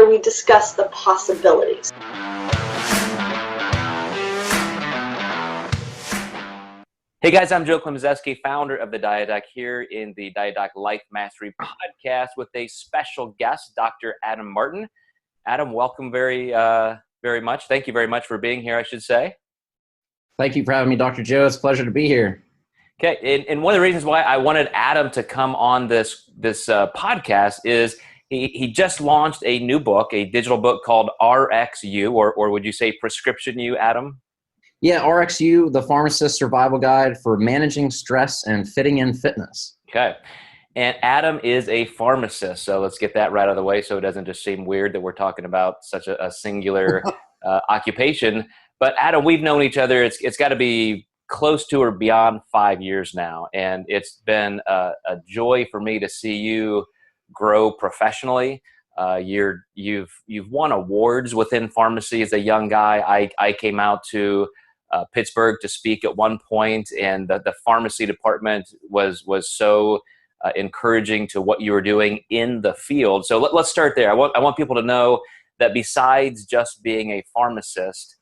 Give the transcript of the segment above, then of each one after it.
where we discuss the possibilities. Hey guys, I'm Joe Klemczewski, founder of the Diet Doc, here in the Diet Doc Life Mastery Podcast with a special guest, Dr. Adam Martin. Adam, welcome very much. Thank you very much for being here, I should say. Thank you for having me, Dr. Joe. It's a pleasure to be here. Okay, and one of the reasons why I wanted Adam to come on this podcast is he just launched a new book, a digital book called RxU, or would you say Prescription U, Adam? Yeah, RxU, the Pharmacist Survival Guide for Managing Stress and Fitting in Fitness. Okay. And Adam is a pharmacist, so let's get that right out of the way so it doesn't just seem weird that we're talking about such a singular occupation. But Adam, we've known each other, it's got to be close to or beyond 5 years now, and it's been a joy for me to see you grow professionally. You've won awards within pharmacy as a young guy. I came out to Pittsburgh to speak at one point, and the pharmacy department was so encouraging to what you were doing in the field. So let's start there. I want people to know that besides just being a pharmacist,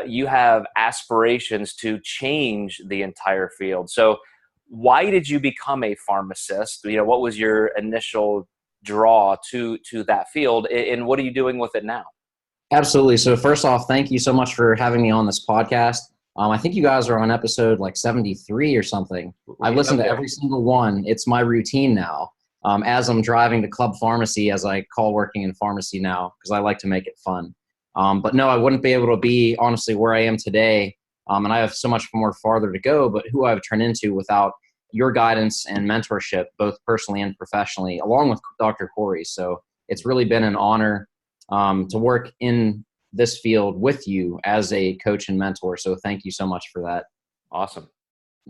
you have aspirations to change the entire field. So why did you become a pharmacist? What was your initial draw to that field, and what are you doing with it now? Absolutely. So first off, thank you so much for having me on this podcast. I think you guys are on episode like 73 or something. I've listened to every single one. It's my routine now. As I'm driving to Club Pharmacy, as I call working in pharmacy now, because I like to make it fun. But no, I wouldn't be able to be honestly where I am today. And I have so much more farther to go, but who I've turned into without your guidance and mentorship, both personally and professionally, along with Dr. Corey. So it's really been an honor to work in this field with you as a coach and mentor. So thank you so much for that. Awesome.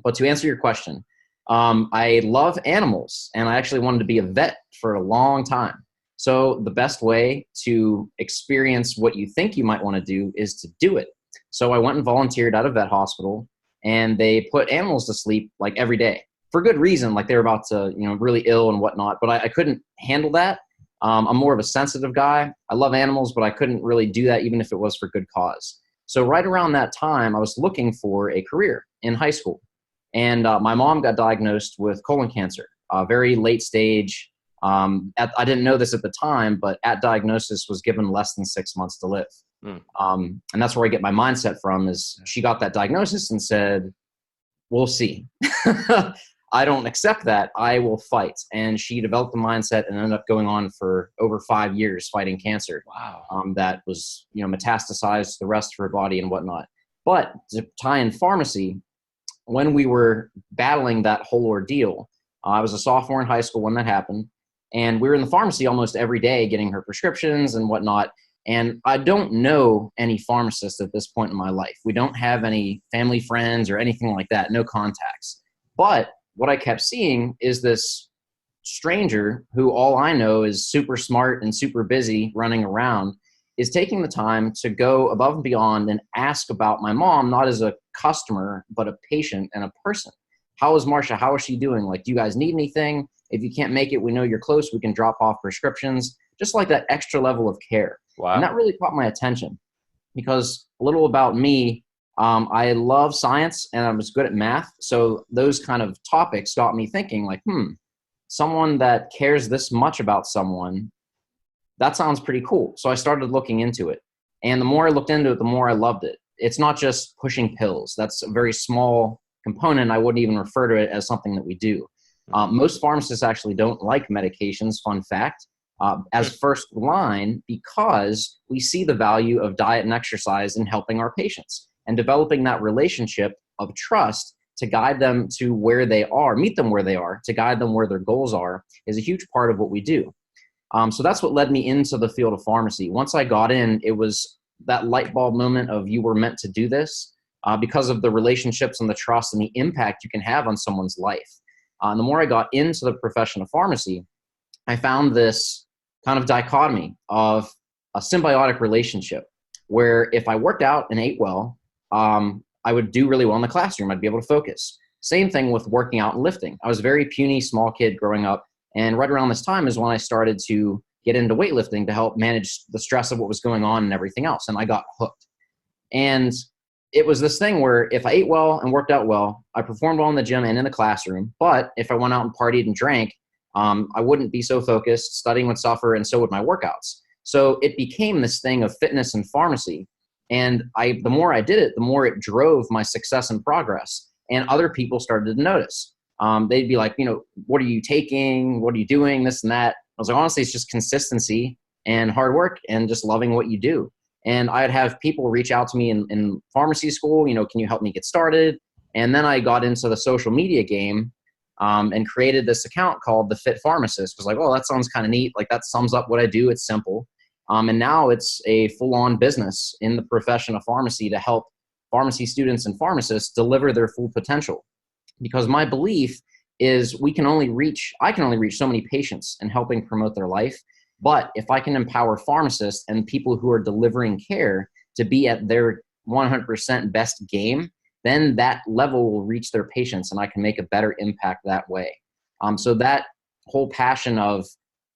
But to answer your question, I love animals, and I actually wanted to be a vet for a long time. So the best way to experience what you think you might want to do is to do it. So I went and volunteered at a vet hospital, and they put animals to sleep like every day for good reason. Like they were about to, really ill and whatnot, but I couldn't handle that. I'm more of a sensitive guy. I love animals, but I couldn't really do that even if it was for good cause. So right around that time, I was looking for a career in high school. And my mom got diagnosed with colon cancer, very late stage. I didn't know this at the time, but at diagnosis was given less than 6 months to live. And that's where I get my mindset from, is she got that diagnosis and said, we'll see. I don't accept that. I will fight. And she developed the mindset and ended up going on for over 5 years fighting cancer. Wow. That was, metastasized to the rest of her body and whatnot. But to tie in pharmacy, when we were battling that whole ordeal, I was a sophomore in high school when that happened. And we were in the pharmacy almost every day getting her prescriptions and whatnot. And I don't know any pharmacists at this point in my life. We don't have any family friends or anything like that, no contacts. But what I kept seeing is this stranger who all I know is super smart and super busy running around is taking the time to go above and beyond and ask about my mom, not as a customer, but a patient and a person. How is Marsha? How is she doing? Like, do you guys need anything? If you can't make it, we know you're close. We can drop off prescriptions, just like that extra level of care. Wow. And that really caught my attention because a little about me, I love science and I was good at math. So those kind of topics got me thinking like, someone that cares this much about someone, that sounds pretty cool. So I started looking into it. And the more I looked into it, the more I loved it. It's not just pushing pills. That's a very small component. I wouldn't even refer to it as something that we do. Most pharmacists actually don't like medications, fun fact, as first line, because we see the value of diet and exercise in helping our patients and developing that relationship of trust to guide them to where they are, meet them where they are, to guide them where their goals are, is a huge part of what we do. So that's what led me into the field of pharmacy. Once I got in, it was that light bulb moment of you were meant to do this because of the relationships and the trust and the impact you can have on someone's life. And the more I got into the profession of pharmacy, I found this kind of dichotomy of a symbiotic relationship where if I worked out and ate well, I would do really well in the classroom. I'd be able to focus. Same thing with working out and lifting. I was a very puny, small kid growing up. And right around this time is when I started to get into weightlifting to help manage the stress of what was going on and everything else. And I got hooked. And it was this thing where if I ate well and worked out well, I performed well in the gym and in the classroom. But if I went out and partied and drank, I wouldn't be so focused, studying would suffer, and so would my workouts. So it became this thing of fitness and pharmacy. And the more I did it, the more it drove my success and progress. And other people started to notice. They'd be like, what are you taking? What are you doing? This and that. I was like, honestly, it's just consistency and hard work and just loving what you do. And I'd have people reach out to me in pharmacy school, can you help me get started? And then I got into the social media game and created this account called The Fit Pharmacist. I was like, oh, that sounds kind of neat. Like that sums up what I do. It's simple. And now it's a full-on business in the profession of pharmacy to help pharmacy students and pharmacists deliver their full potential. Because my belief is I can only reach so many patients in helping promote their life. But if I can empower pharmacists and people who are delivering care to be at their 100% best game, then that level will reach their patients and I can make a better impact that way. So that whole passion of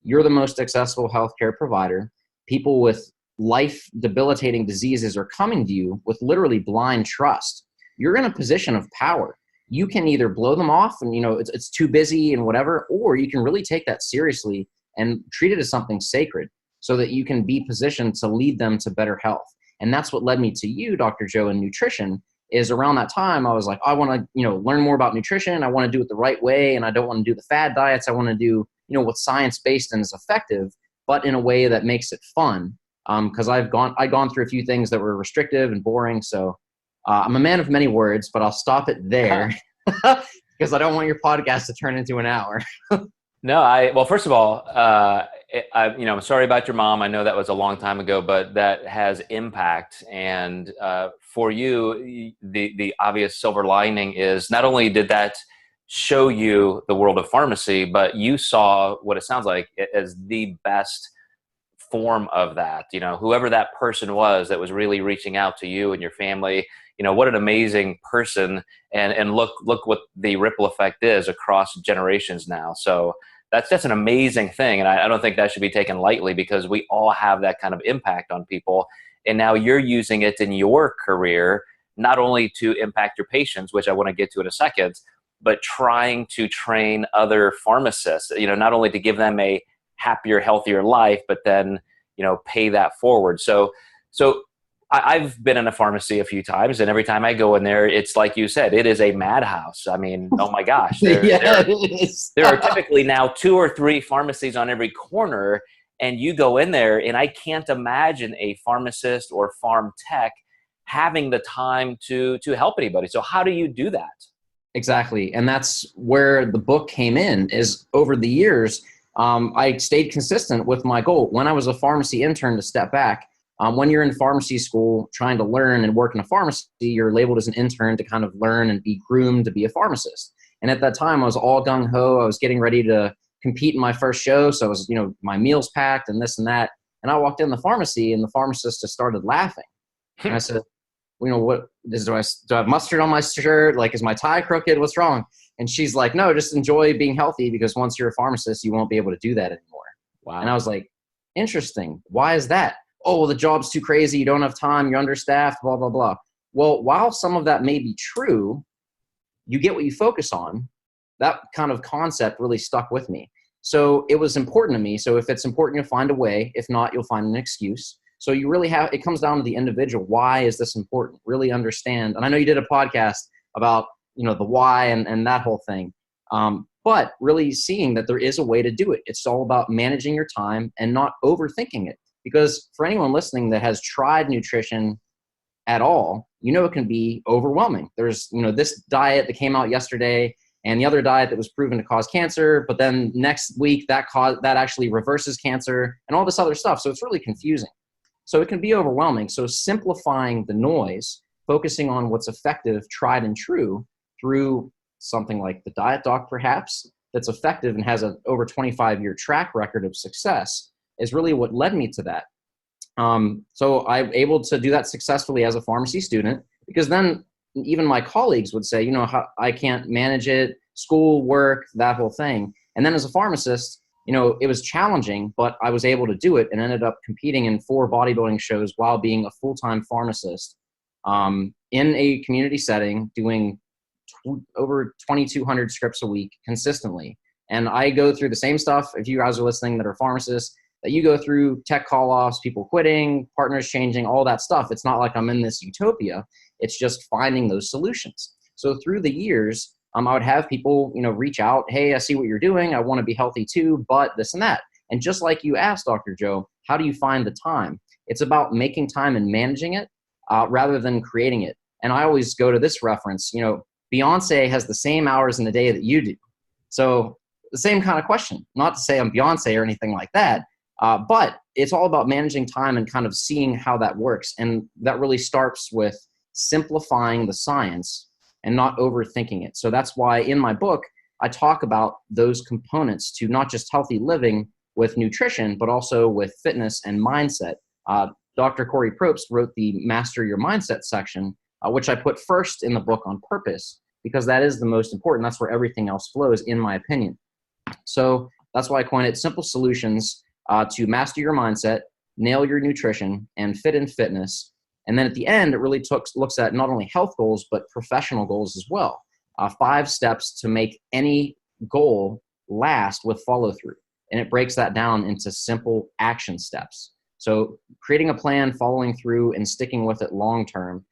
you're the most successful healthcare provider, people with life debilitating diseases are coming to you with literally blind trust. You're in a position of power. You can either blow them off and, it's too busy and whatever, or you can really take that seriously and treat it as something sacred so that you can be positioned to lead them to better health. And that's what led me to you, Dr. Joe, in nutrition. Is around that time, I was like, I want to, learn more about nutrition. I want to do it the right way. And I don't want to do the fad diets. I want to do, what's science-based and is effective, but in a way that makes it fun. Because I'd gone through a few things that were restrictive and boring. So I'm a man of many words, but I'll stop it there because I don't want your podcast to turn into an hour. No, well, first of all, I'm sorry about your mom. I know that was a long time ago, but that has impact. And for you, the obvious silver lining is not only did that show you the world of pharmacy, but you saw what it sounds like as the best form of that. Whoever that person was that was really reaching out to you and your family, what an amazing person. And look what the ripple effect is across generations now. So that's an amazing thing. And I don't think that should be taken lightly because we all have that kind of impact on people. And now you're using it in your career, not only to impact your patients, which I want to get to in a second, but trying to train other pharmacists, not only to give them a happier, healthier life, but then, pay that forward. So I've been in a pharmacy a few times, and every time I go in there, it's like you said, it is a madhouse. I mean, oh my gosh. There are typically now 2 or 3 pharmacies on every corner, and you go in there, and I can't imagine a pharmacist or pharm tech having the time to help anybody. So how do you do that? Exactly. And that's where the book came in, is over the years, I stayed consistent with my goal. When I was a pharmacy intern, to step back, when you're in pharmacy school trying to learn and work in a pharmacy, you're labeled as an intern to kind of learn and be groomed to be a pharmacist. And at that time, I was all gung-ho. I was getting ready to compete in my first show. So I was, my meals packed and this and that. And I walked in the pharmacy and the pharmacist just started laughing. And I said, what is, do I have mustard on my shirt? Like, is my tie crooked? What's wrong? And she's like, no, just enjoy being healthy because once you're a pharmacist, you won't be able to do that anymore. Wow. And I was like, interesting. Why is that? Oh, well, the job's too crazy. You don't have time. You're understaffed, blah, blah, blah. Well, while some of that may be true, you get what you focus on. That kind of concept really stuck with me. So it was important to me. So if it's important, you'll find a way. If not, you'll find an excuse. So you really it comes down to the individual. Why is this important? Really understand. And I know you did a podcast about, the why and that whole thing. But really seeing that there is a way to do it. It's all about managing your time and not overthinking it. Because for anyone listening that has tried nutrition at all, it can be overwhelming. There's, this diet that came out yesterday and the other diet that was proven to cause cancer, but then next week that actually reverses cancer and all this other stuff. So it's really confusing. So it can be overwhelming. So simplifying the noise, focusing on what's effective, tried and true through something like the Diet Doc, perhaps, that's effective and has an over 25-year track record of success is really what led me to that. So I'm able to do that successfully as a pharmacy student because then even my colleagues would say, I can't manage it, school, work, that whole thing. And then as a pharmacist, it was challenging, but I was able to do it and ended up competing in 4 bodybuilding shows while being a full-time pharmacist in a community setting, doing over 2,200 scripts a week consistently. And I go through the same stuff, if you guys are listening that are pharmacists, that you go through: tech call-offs, people quitting, partners changing, all that stuff. It's not like I'm in this utopia. It's just finding those solutions. So through the years, I would have people, reach out. Hey, I see what you're doing. I want to be healthy too, but this and that. And just like you asked, Dr. Joe, how do you find the time? It's about making time and managing it rather than creating it. And I always go to this reference. Beyonce has the same hours in the day that you do. So the same kind of question. Not to say I'm Beyonce or anything like that, but it's all about managing time and kind of seeing how that works. And that really starts with simplifying the science and not overthinking it. So that's why in my book, I talk about those components to not just healthy living with nutrition, but also with fitness and mindset. Dr. Corey Probst wrote the Master Your Mindset section, which I put first in the book on purpose, because that is the most important. That's where everything else flows, in my opinion. So that's why I coined it simple solutions to master your mindset, nail your nutrition, and fit in fitness. And then at the end, it really looks at not only health goals, but professional goals as well. 5 steps to make any goal last with follow through. And it breaks that down into simple action steps. So creating a plan, following through, and sticking with it long term.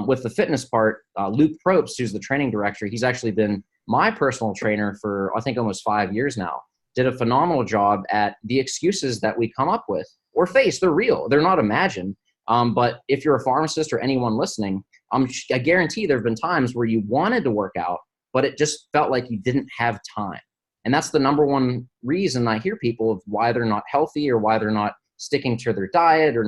With the fitness part, Luke Probst, who's the training director, he's actually been my personal trainer for, I think, almost 5 years now. Did a phenomenal job at the excuses that we come up with or face. They're real. They're not imagined. But if you're a pharmacist or anyone listening, I guarantee there have been times where you wanted to work out, but it just felt like you didn't have time. And that's the number one reason I hear people of why they're not healthy or why they're not sticking to their diet or,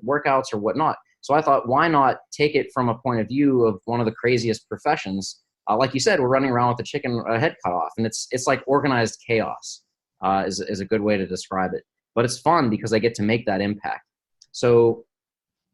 workouts or whatnot. So I thought, why not take it from a point of view of one of the craziest professions? Like you said, we're running around with a chicken head cut off, and it's like organized chaos is a good way to describe it. But it's fun because I get to make that impact. So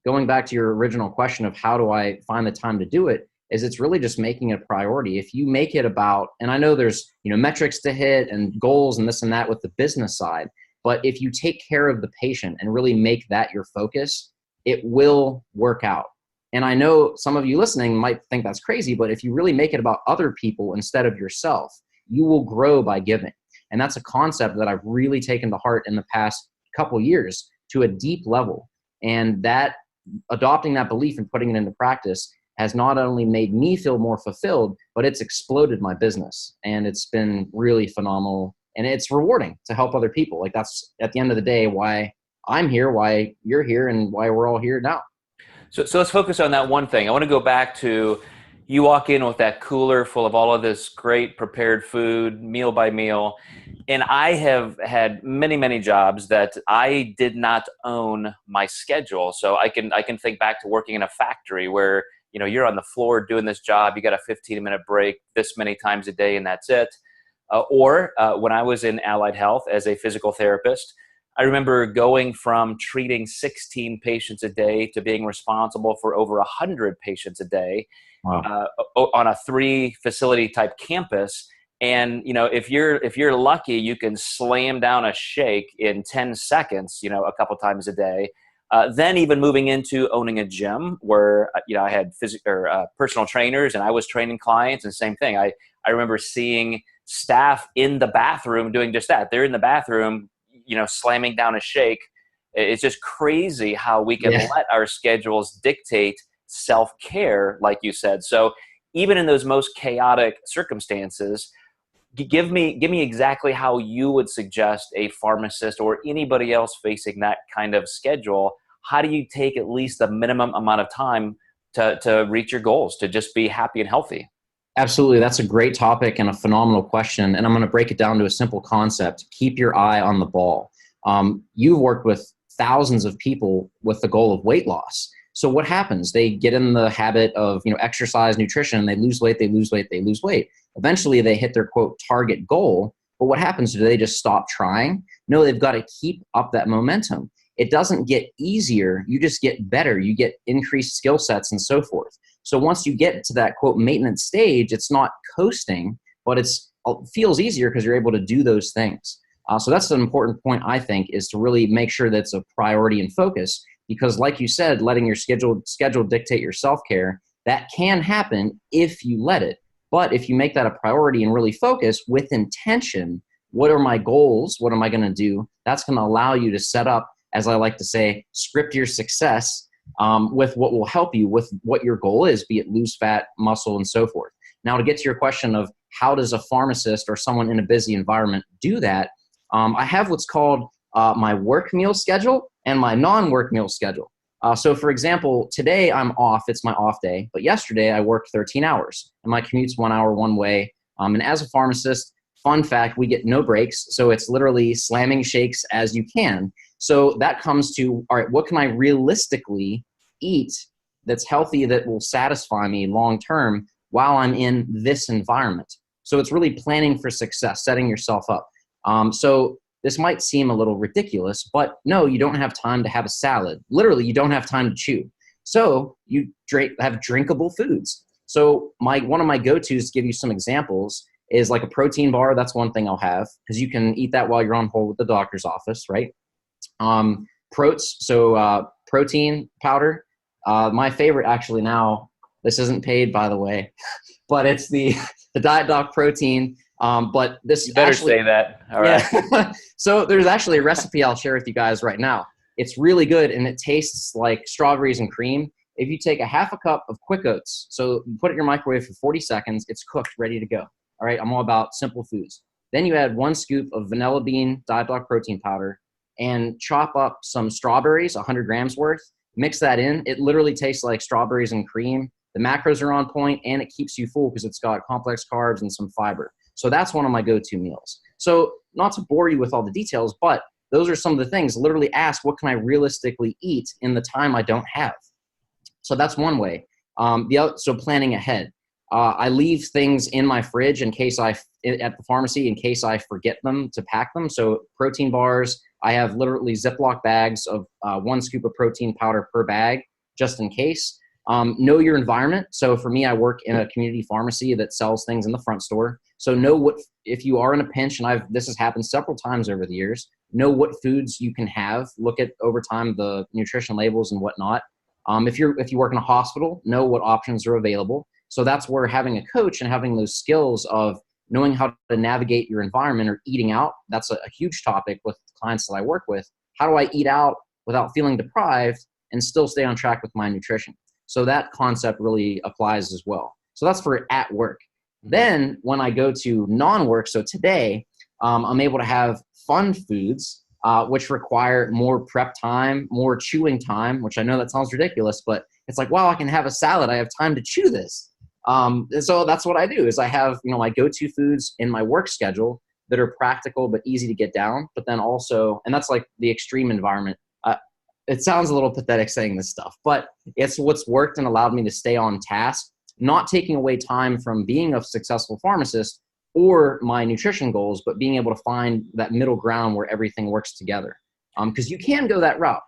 going back to your original question of how do I find the time to do it, is it's really just making it a priority. If you make it about, and I know there's metrics to hit and goals and this and that with the business side, but if you take care of the patient and really make that your focus, it will work out. And I know some of you listening might think that's crazy, but if you really make it about other people instead of yourself, you will grow by giving. And that's a concept that I've really taken to heart in the past couple years to a deep level. And that adopting that belief and putting it into practice has not only made me feel more fulfilled, but it's exploded my business. And it's been really phenomenal. And it's rewarding to help other people. Like, that's at the end of the day why I'm here, why you're here, and why we're all here now. So let's focus on that one thing. I want to go back to, you walk in with that cooler full of all of this great prepared food, meal by meal. And I have had many, many jobs that I did not own my schedule. So I can think back to working in a factory where, you're on the floor doing this job. You got a 15-minute break this many times a day, and that's it. Or when I was in allied health as a physical therapist, I remember going from treating 16 patients a day to being responsible for over 100 patients a day. Wow. On a 3-facility type campus. And, if you're lucky, you can slam down a shake in 10 seconds, a couple times a day. Then even moving into owning a gym where, I had personal trainers and I was training clients, and same thing. I remember seeing staff in the bathroom doing just that. They're in the bathroom, slamming down a shake. It's just crazy how we can let our schedules dictate self-care, like you said. So even in those most chaotic circumstances, give me exactly how you would suggest a pharmacist or anybody else facing that kind of schedule. How do you take at least the minimum amount of time to reach your goals, to just be happy and healthy? Absolutely. That's a great topic and a phenomenal question. And I'm going to break it down to a simple concept. Keep your eye on the ball. You've worked with thousands of people with the goal of weight loss. So what happens? They get in the habit of, exercise, nutrition, they lose weight. Eventually they hit their quote target goal. But what happens? Do they just stop trying? No, they've got to keep up that momentum. It doesn't get easier. You just get better. You get increased skill sets and so forth. So once you get to that quote maintenance stage, it's not coasting, but it feels easier because you're able to do those things. So that's an important point, I think, is to really make sure that's a priority and focus, because like you said, letting your schedule dictate your self-care, that can happen if you let it. But if you make that a priority and really focus with intention, what are my goals? What am I going to do? That's going to allow you to set up, as I like to say, script your success with what will help you with what your goal is, be it lose fat, muscle, and so forth. Now, to get to your question of how does a pharmacist or someone in a busy environment do that, I have what's called my work meal schedule and my non-work meal schedule. So for example, today I'm off, it's my off day, but yesterday I worked 13 hours and my commute's 1 hour one way. And as a pharmacist, fun fact, we get no breaks. So it's literally slamming shakes as you can. So that comes to, all right, what can I realistically eat that's healthy, that will satisfy me long-term while I'm in this environment? So it's really planning for success, setting yourself up. So this might seem a little ridiculous, but no, you don't have time to have a salad. Literally, you don't have time to chew. So you have drinkable foods. So one of my go-tos, to give you some examples, is like a protein bar. That's one thing I'll have, because you can eat that while you're on hold with the doctor's office, right? Protein powder. My favorite actually now, this isn't paid, by the way, but it's the Diet Doc protein. But this you better actually, say that. All right. Yeah. So there's actually a recipe I'll share with you guys right now. It's really good and it tastes like strawberries and cream. If you take a half a cup of quick oats, so you put it in your microwave for 40 seconds, it's cooked, ready to go. All right. I'm all about simple foods. Then you add 1 scoop of vanilla bean Diet Doc protein powder and chop up some strawberries, 100 grams worth, mix that in. It literally tastes like strawberries and cream. The macros are on point and it keeps you full because it's got complex carbs and some fiber. So that's one of my go-to meals. So not to bore you with all the details, but those are some of the things. Literally ask, what can I realistically eat in the time I don't have? So that's one way. So planning ahead. I leave things in my fridge at the pharmacy in case I forget them to pack them. So protein bars, I have literally Ziploc bags of 1 scoop of protein powder per bag, just in case. Know your environment. So for me, I work in a community pharmacy that sells things in the front store. So know if you are in a pinch, and this has happened several times over the years, know what foods you can have. Look at over time the nutrition labels and whatnot. If you work in a hospital, know what options are available. So that's where having a coach and having those skills of knowing how to navigate your environment or eating out, that's a huge topic with clients that I work with. How do I eat out without feeling deprived and still stay on track with my nutrition? So that concept really applies as well. So that's for at work. Then when I go to non-work, so today, I'm able to have fun foods, which require more prep time, more chewing time, which I know that sounds ridiculous, but it's like, wow, I can have a salad. I have time to chew this. And so that's what I do is I have, my go-to foods in my work schedule that are practical but easy to get down. But then also, and that's like the extreme environment. It sounds a little pathetic saying this stuff, but it's what's worked and allowed me to stay on task, not taking away time from being a successful pharmacist or my nutrition goals, but being able to find that middle ground where everything works together. Because you can go that route.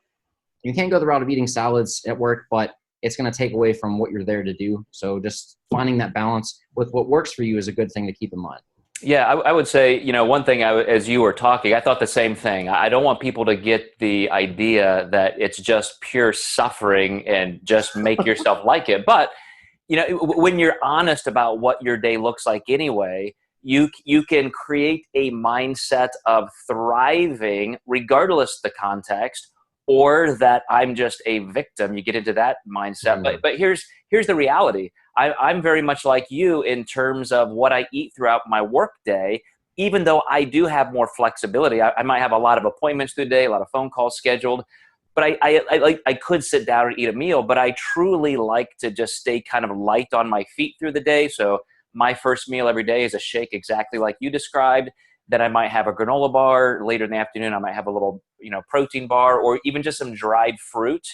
You can go the route of eating salads at work, but it's going to take away from what you're there to do. So just finding that balance with what works for you is a good thing to keep in mind. Yeah, I would say, one thing as you were talking, I thought the same thing. I don't want people to get the idea that it's just pure suffering and just make yourself like it. But, when you're honest about what your day looks like anyway, you can create a mindset of thriving regardless of the context, or that I'm just a victim. You get into that mindset. But here's the reality. I'm very much like you in terms of what I eat throughout my work day, even though I do have more flexibility. I might have a lot of appointments through the day, a lot of phone calls scheduled, but I could sit down and eat a meal, but I truly like to just stay kind of light on my feet through the day. So my first meal every day is a shake exactly like you described. Then I might have a granola bar. Later in the afternoon, I might have a little, protein bar or even just some dried fruit.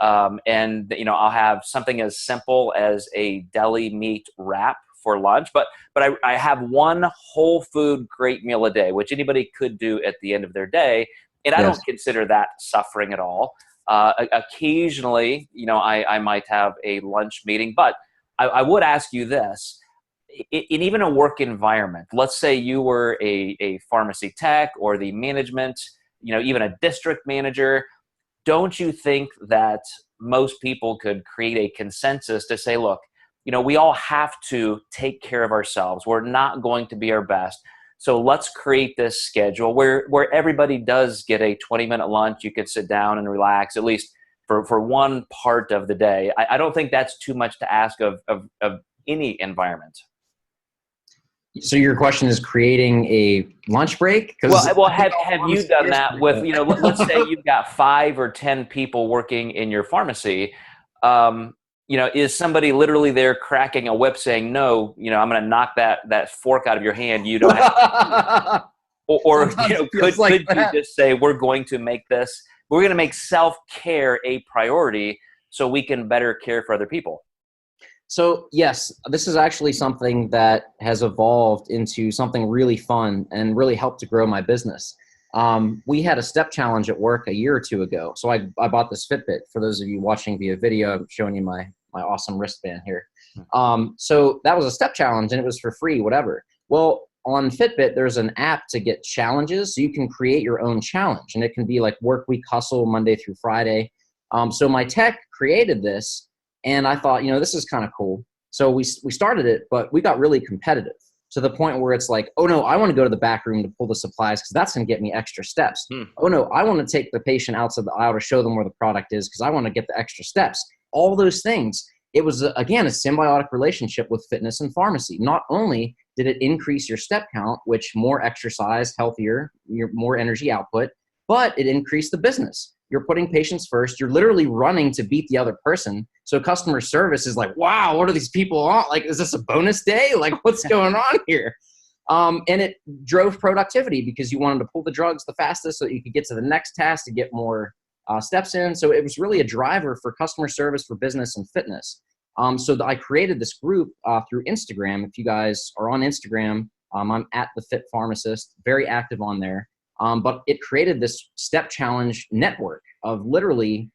And I'll have something as simple as a deli meat wrap for lunch. But I have one whole food great meal a day, which anybody could do at the end of their day. And I don't consider that suffering at all. Occasionally, I might have a lunch meeting. But I would ask you this. in even a work environment, let's say you were a pharmacy tech or the management, even a district manager, don't you think that most people could create a consensus to say, look, we all have to take care of ourselves. We're not going to be our best. So let's create this schedule where everybody does get a 20-minute lunch. You could sit down and relax, at least for one part of the day. I don't think that's too much to ask of any environment. So your question is creating a lunch break? Well, have you done that with, let's say you've got 5 or 10 people working in your pharmacy. Is somebody literally there cracking a whip saying, no, I'm going to knock that fork out of your hand. You don't have to. Or could you just say, we're going to make self-care a priority so we can better care for other people? So yes, this is actually something that has evolved into something really fun and really helped to grow my business. We had a step challenge at work a year or 2 ago. So I bought this Fitbit. For those of you watching via video, I'm showing you my awesome wristband here. So that was a step challenge and it was for free, whatever. Well, on Fitbit, there's an app to get challenges. So you can create your own challenge and it can be like work week hustle Monday through Friday. So my tech created this. And I thought, this is kind of cool. So we started it, but we got really competitive to the point where it's like, oh no, I want to go to the back room to pull the supplies because that's going to get me extra steps. Oh no, I want to take the patient outside the aisle to show them where the product is because I want to get the extra steps. All those things. It was, again, a symbiotic relationship with fitness and pharmacy. Not only did it increase your step count, which more exercise, healthier, more energy output, but it increased the business. You're putting patients first. You're literally running to beat the other person. So customer service is like, wow, what are these people on? Like, is this a bonus day? Like, what's going on here? And it drove productivity because you wanted to pull the drugs the fastest so that you could get to the next task to get more steps in. So it was really a driver for customer service, for business and fitness. So I created this group through Instagram. If you guys are on Instagram, I'm at the Fit Pharmacist, very active on there. But it created this step challenge network of literally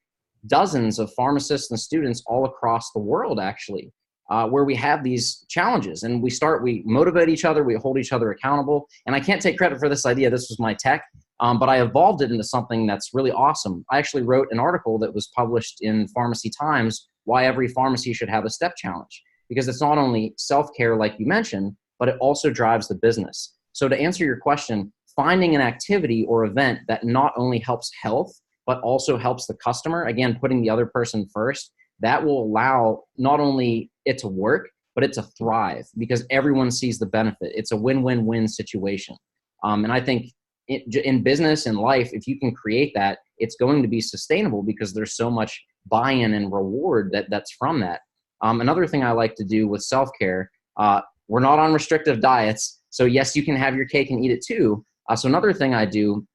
dozens of pharmacists and students all across the world, actually, where we have these challenges and we motivate each other, we hold each other accountable. And I can't take credit for this idea. This was my tech, but I evolved it into something that's really awesome. I actually wrote an article that was published in Pharmacy Times, why every pharmacy should have a step challenge, because it's not only self-care, like you mentioned, but it also drives the business. So to answer your question, finding an activity or event that not only helps health, but also helps the customer, again, putting the other person first, that will allow not only it to work, but it to thrive because everyone sees the benefit. It's a win-win-win situation. And I think in business and life, if you can create that, it's going to be sustainable because there's so much buy-in and reward that's from that. Another thing I like to do with self-care, we're not on restrictive diets. So yes, you can have your cake and eat it too. So another thing I do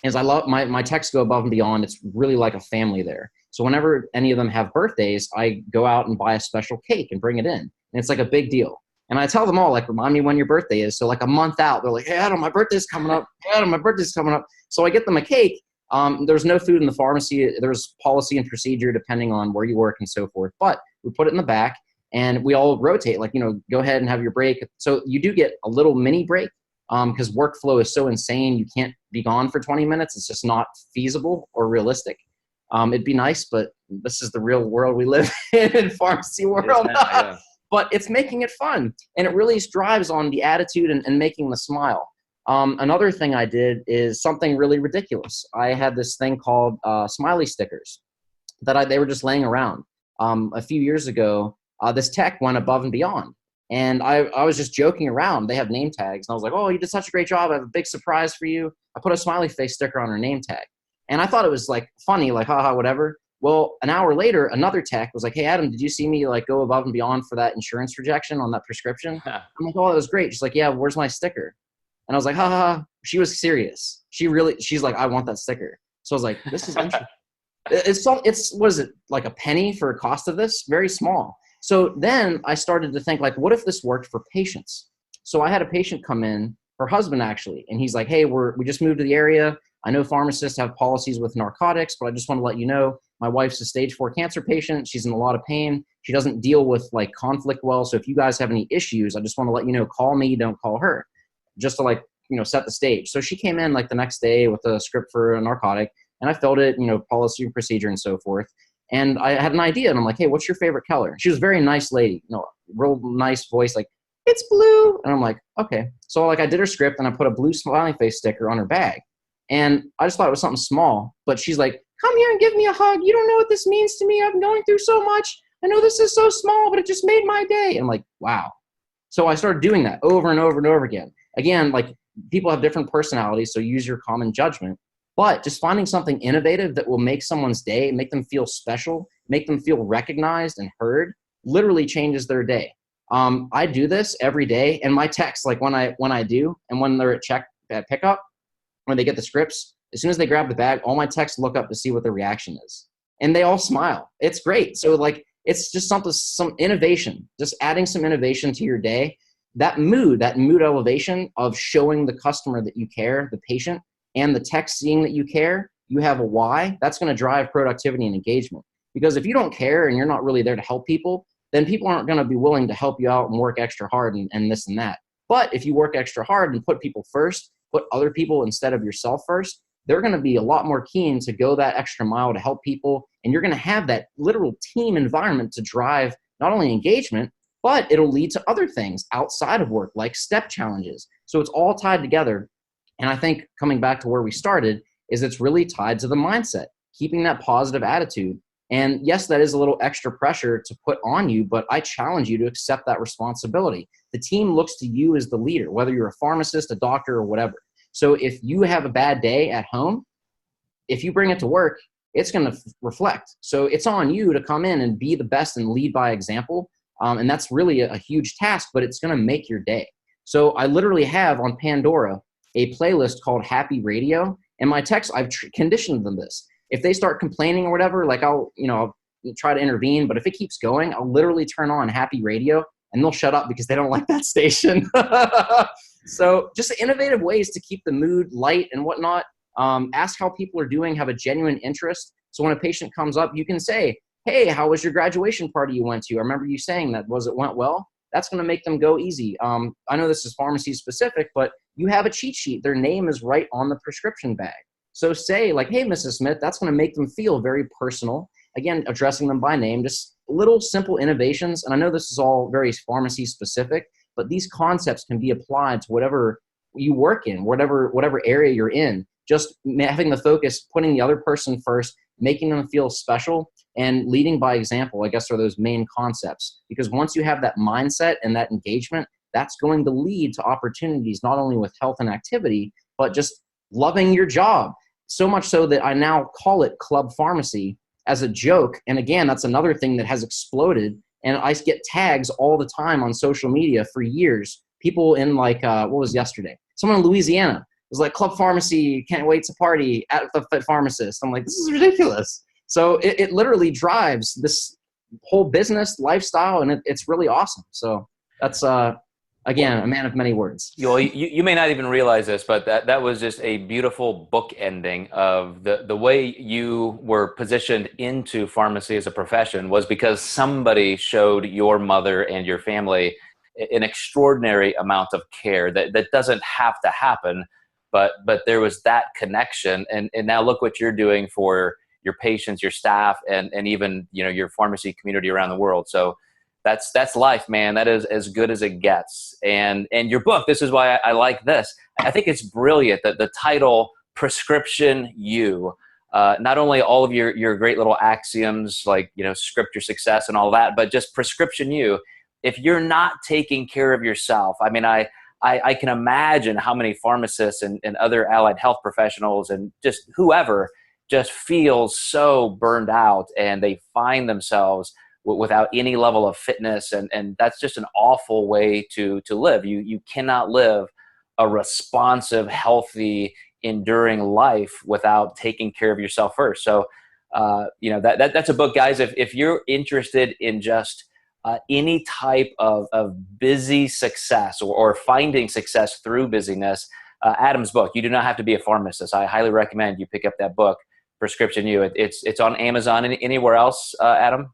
is I love my texts go above and beyond. It's really like a family there. So whenever any of them have birthdays, I go out and buy a special cake and bring it in. And it's like a big deal. And I tell them all, like, remind me when your birthday is. So like a month out, they're like, hey, Adam, my birthday's coming up. Hey, Adam, my birthday's coming up. So I get them a cake. There's no food in the pharmacy. There's policy and procedure depending on where you work and so forth. But we put it in the back and we all rotate, like, go ahead and have your break. So you do get a little mini break. Because workflow is so insane, you can't be gone for 20 minutes. It's just not feasible or realistic. It'd be nice, but this is the real world we live in pharmacy world. Yeah. But it's making it fun, and it really drives on the attitude and making the smile. Another thing I did is something really ridiculous. I had this thing called smiley stickers that they were just laying around. A few years ago, this tech went above and beyond. And I was just joking around. They have name tags. And I was like, oh, you did such a great job. I have a big surprise for you. I put a smiley face sticker on her name tag. And I thought it was like funny, like, haha, whatever. Well, an hour later, another tech was like, hey, Adam, did you see me like go above and beyond for that insurance rejection on that prescription? I'm like, oh, that was great. She's like, yeah, where's my sticker? And I was like, ha. She was serious. She's like, I want that sticker. So I was like, this is interesting. It's what is it, like a penny for a cost of this? Very small. So then I started to think, like, what if this worked for patients? So I had a patient come in, her husband actually, and he's like, hey, we just moved to the area. I know pharmacists have policies with narcotics, but I just want to let you know, My wife's a stage 4 cancer patient. She's in a lot of pain. She doesn't deal with like conflict well. So if you guys have any issues, I just want to let you know, call me, don't call her, just to like, set the stage. So she came in like the next day with a script for a narcotic, and I filled it, policy and procedure and so forth. And I had an idea, and I'm like, hey, what's your favorite color? She was a very nice lady, real nice voice, like, it's blue. And I'm like, okay. So like I did her script, and I put a blue smiley face sticker on her bag. And I just thought it was something small, but she's like, come here and give me a hug. You don't know what this means to me. I'm going through so much. I know this is so small, but it just made my day. And I'm like, wow. So I started doing that over and over and over again. Again, like people have different personalities, so use your common judgment. But just finding something innovative that will make someone's day, make them feel special, make them feel recognized and heard, literally changes their day. I do this every day, and my texts, like when I do, and when they're at pickup, when they get the scripts, as soon as they grab the bag, all my texts look up to see what the reaction is, and they all smile. It's great. So like it's just some innovation, just adding some innovation to your day. That mood elevation of showing the customer that you care, the patient, and the text seeing that you care, you have a why, that's going to drive productivity and engagement. Because if you don't care and you're not really there to help people, then people aren't going to be willing to help you out and work extra hard and this and that. But if you work extra hard and put people first, put other people instead of yourself first, they're going to be a lot more keen to go that extra mile to help people. And you're going to have that literal team environment to drive not only engagement, but it'll lead to other things outside of work, like step challenges. So it's all tied together. And I think coming back to where we started is it's really tied to the mindset, keeping that positive attitude. And yes, that is a little extra pressure to put on you, but I challenge you to accept that responsibility. The team looks to you as the leader, whether you're a pharmacist, a doctor, or whatever. So if you have a bad day at home, if you bring it to work, it's going to reflect. So it's on you to come in and be the best and lead by example. And that's really a huge task, but it's going to make your day. So I literally have on Pandora a playlist called Happy Radio, and my texts, I've conditioned them this. If they start complaining or whatever, like I'll try to intervene, but if it keeps going, I'll literally turn on Happy Radio and they'll shut up because they don't like that station. So just innovative ways to keep the mood light and whatnot. Ask how people are doing, have a genuine interest. So when a patient comes up, you can say, hey, how was your graduation party you went to? I remember you saying that. It went well? That's going to make them go easy. I know this is pharmacy specific, but you have a cheat sheet. Their name is right on the prescription bag. So say like, hey, Mrs. Smith, that's going to make them feel very personal. Again, addressing them by name, just little simple innovations. And I know this is all very pharmacy specific, but these concepts can be applied to whatever you work in, whatever area you're in. Just having the focus, putting the other person first, making them feel special, and leading by example, I guess, are those main concepts. Because once you have that mindset and that engagement, that's going to lead to opportunities, not only with health and activity, but just loving your job. So much so that I now call it Club Pharmacy as a joke. And again, that's another thing that has exploded. And I get tags all the time on social media for years. People in like, what was yesterday? Someone in Louisiana was like, Club Pharmacy, can't wait to party at the Pharmacist. I'm like, this is ridiculous. So it literally drives this whole business lifestyle, and it's really awesome. So that's, again, a man of many words. You may not even realize this, but that was just a beautiful book ending of the way you were positioned into pharmacy as a profession was because somebody showed your mother and your family an extraordinary amount of care that doesn't have to happen, but there was that connection. And now look what you're doing for your patients, your staff, and even, your pharmacy community around the world. So that's life, man. That is as good as it gets. And your book, this is why I like this. I think it's brilliant that the title, Prescription You, not only all of your great little axioms like, script your success and all that, but just Prescription You. If you're not taking care of yourself, I mean, I can imagine how many pharmacists and other allied health professionals and just whoever just feels so burned out, and they find themselves without any level of fitness. And that's just an awful way to live. You cannot live a responsive, healthy, enduring life without taking care of yourself first. So, that's a book, guys. If you're interested in just any type of busy success or finding success through busyness, Adam's book, You Do Not Have to Be a Pharmacist. I highly recommend you pick up that book. Prescription U. It's on Amazon. Anywhere else, Adam?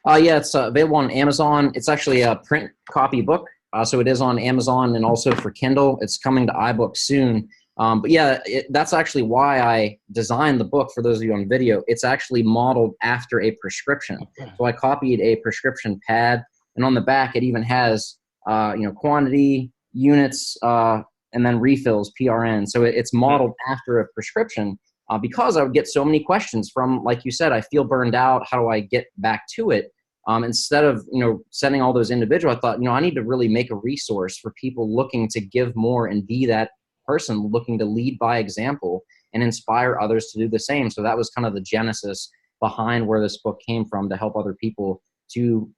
Yeah, it's available on Amazon. It's actually a print copy book, so it is on Amazon and also for Kindle. It's coming to iBooks soon. But yeah, that's actually why I designed the book. For those of you on video, it's actually modeled after a prescription. So I copied a prescription pad, and on the back it even has quantity, units, and then refills, PRN. So it's modeled after a prescription. Because I would get so many questions from, like you said, I feel burned out. How do I get back to it? Instead of, sending all those individual, I thought, I need to really make a resource for people looking to give more and be that person looking to lead by example and inspire others to do the same. So that was kind of the genesis behind where this book came from, to help other people to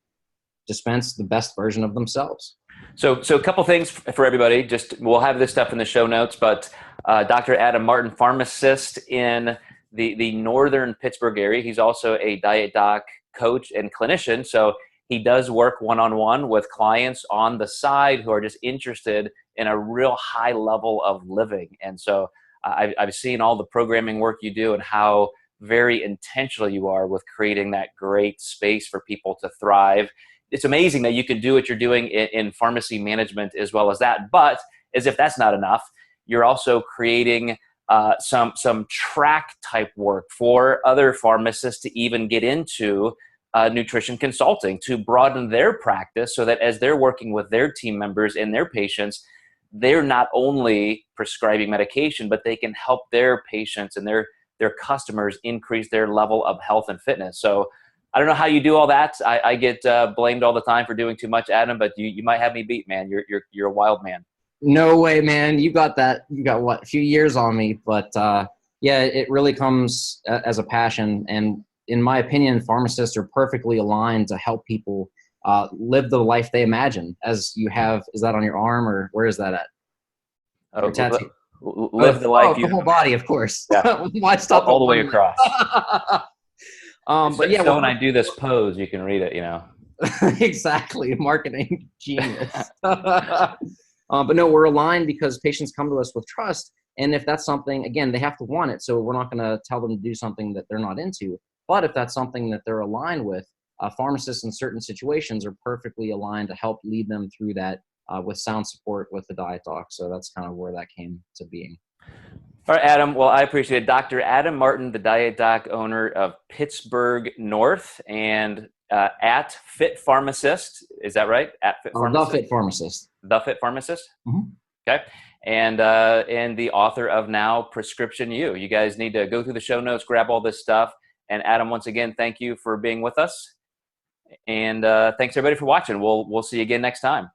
dispense the best version of themselves. So a couple things for everybody. We'll have this stuff in the show notes, but Dr. Adam Martin, pharmacist in the northern Pittsburgh area. He's also a diet doc coach and clinician. So he does work one-on-one with clients on the side who are just interested in a real high level of living. And so I've seen all the programming work you do and how very intentional you are with creating that great space for people to thrive. It's amazing that you can do what you're doing in pharmacy management as well as that. But as if that's not enough, you're also creating some track type work for other pharmacists to even get into nutrition consulting, to broaden their practice, so that as they're working with their team members and their patients, they're not only prescribing medication, but they can help their patients and their customers increase their level of health and fitness. So I don't know how you do all that. I get blamed all the time for doing too much, Adam, but you might have me beat, man. You're a wild man. No way, man. You got that. You got what, a few years on me, but yeah, it really comes as a passion. And in my opinion, pharmacists are perfectly aligned to help people live the life they imagine. As you have, is that on your arm, or where is that at? Oh, tattoo. Live the life. The whole body, of course. Yeah. Why stop all the way across? But yeah, so when I do this pose, you can read it. Exactly, marketing genius. But no, we're aligned because patients come to us with trust. And if that's something, again, they have to want it. So we're not going to tell them to do something that they're not into. But if that's something that they're aligned with, pharmacists in certain situations are perfectly aligned to help lead them through that with sound support with the diet doc. So that's kind of where that came to being. All right, Adam. Well, I appreciate it. Dr. Adam Martin, the diet doc owner of Pittsburgh North, and at Fit Pharmacist. Is that right? At Fit Pharmacist? The Fit Pharmacist. The Fit Pharmacist? Mm-hmm. Okay. And the author of now Prescription U. You guys need to go through the show notes, grab all this stuff. And Adam, once again, thank you for being with us. And thanks everybody for watching. We'll see you again next time.